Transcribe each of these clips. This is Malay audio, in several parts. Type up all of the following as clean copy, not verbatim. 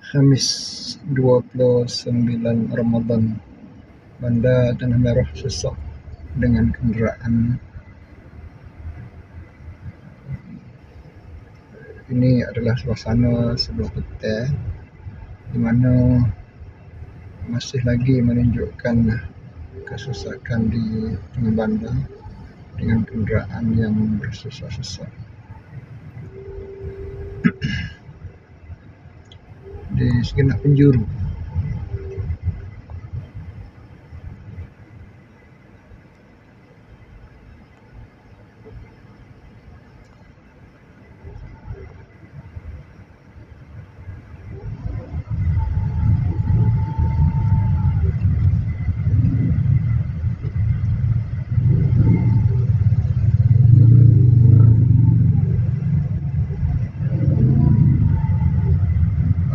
Khamis 29 Ramadan, Bandar Tanah Merah sesak dengan kenderaan. Ini adalah suasana sebelah petang di mana masih lagi menunjukkan kesesakan di tengah bandar dengan kenderaan yang bersesak-sesak. Di segenap penjuru.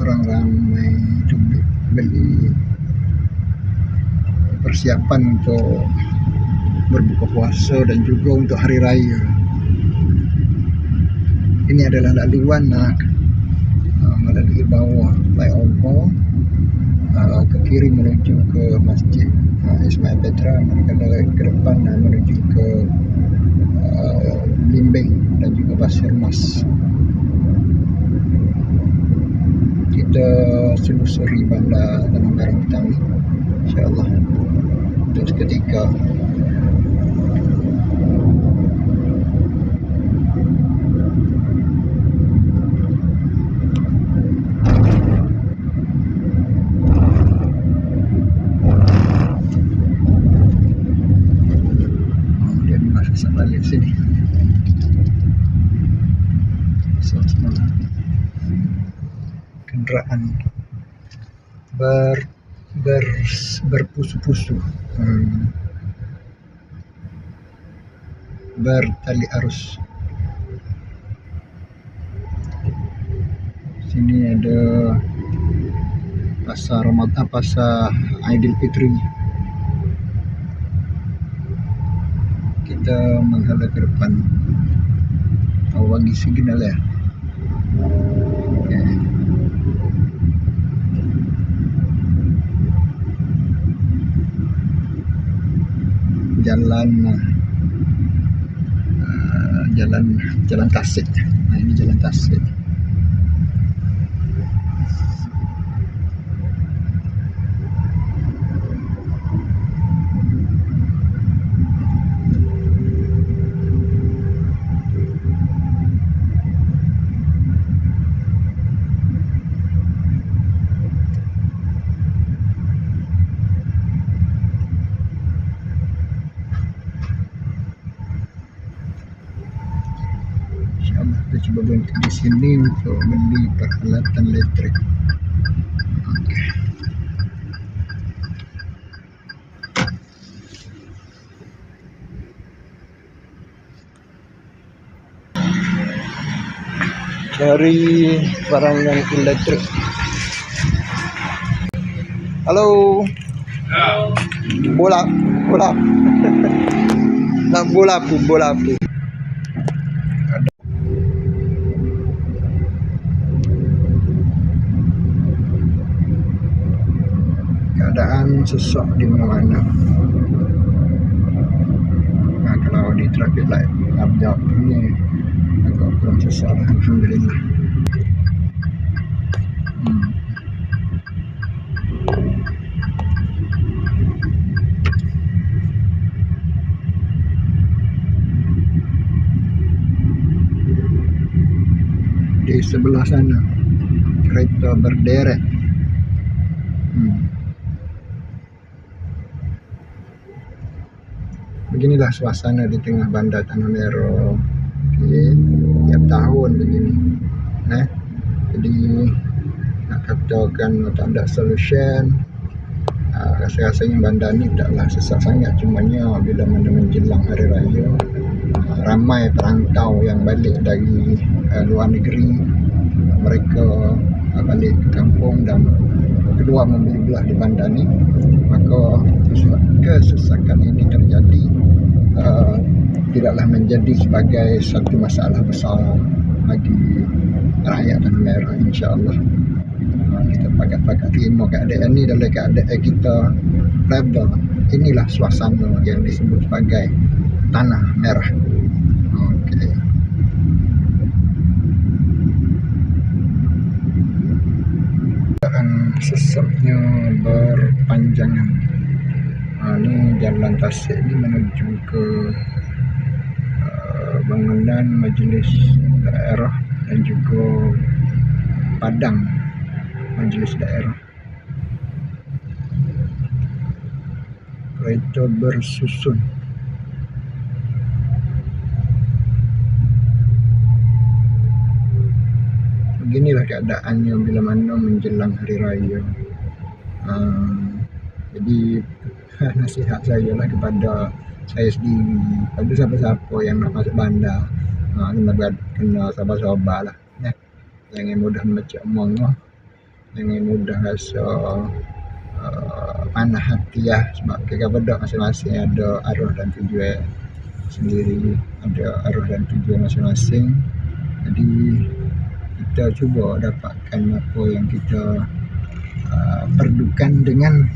Orang ramai beli persiapan untuk berbuka puasa dan juga untuk hari raya. Ini adalah laluan melalui bawah flyover ke kiri menuju ke Masjid Ismail Petra, manakala ke depan menuju ke Limbing dan juga Pasir Mas. Kita selusuri Bandar Tanah Merah petang ni, insya-Allah untuk seketika. Dia masuk balik sini. Kenderaan berpusu-pusu, bertali arus. Sini ada pasar Ramadan, pasar Aidilfitri. Kita menghadap ke depan. Bagi signal ya. Okay. Jalan Tasik. Ini jalan Tasik. Kita cuba berhenti di sini untuk beli peralatan elektrik. Okay. Cari barangan elektrik. Halo. Bola. Nak bola api. Keadaan sesak di mana-mana. Kalau di traffic light abjad ini agak kurang sesak, alhamdulillah. Di sebelah sana kereta berderet. Beginilah suasana di tengah Bandar Tanah Merah. Okay. Tiap tahun begini. Jadi nak katakan tak ada solution. Rasa-rasanya bandar ni taklah sesak sangat, cumanya bila mana menjelang hari raya, ramai perantau yang balik dari luar negeri, mereka balik ke kampung dan kedua membeli belah di bandar ni, maka kesesakan ini terjadi tidaklah menjadi sebagai satu masalah besar bagi rakyat Tanah Merah, insya-Allah. Kita pakat-pakat terima keadaan ni dalam keadaan kita reda. Inilah suasana yang disebut sebagai Tanah Merah. Okey. Sesaknya berpanjangan. Ini jalan Tasik ni menuju ke bangunan Majlis Daerah dan juga Padang Majlis Daerah. Kereta bersusun. Beginilah keadaannya bila mana menjelang hari raya. Jadi nasihat saya lah kepada saya sendiri, kepada siapa-siapa yang nak masuk bandar, kena sabar-sabar lah, ya. Jangan mudah macam mongah, jangan mudah rasa panah hati lah, sebab kadang-kadang masing-masing ada arah dan tujuan sendiri, ada arah dan tujuan masing-masing. Jadi kita cuba dapatkan apa yang kita perlukan dengan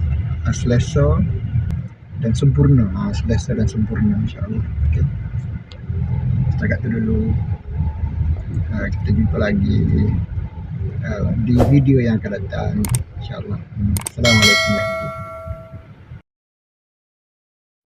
selesa dan sempurna, selesa dan sempurna, insya-Allah. Okey. Setakat itu dulu. Kita jumpa lagi di video yang akan datang, insya-Allah. Assalamualaikum warahmatullahi wabarakatuh.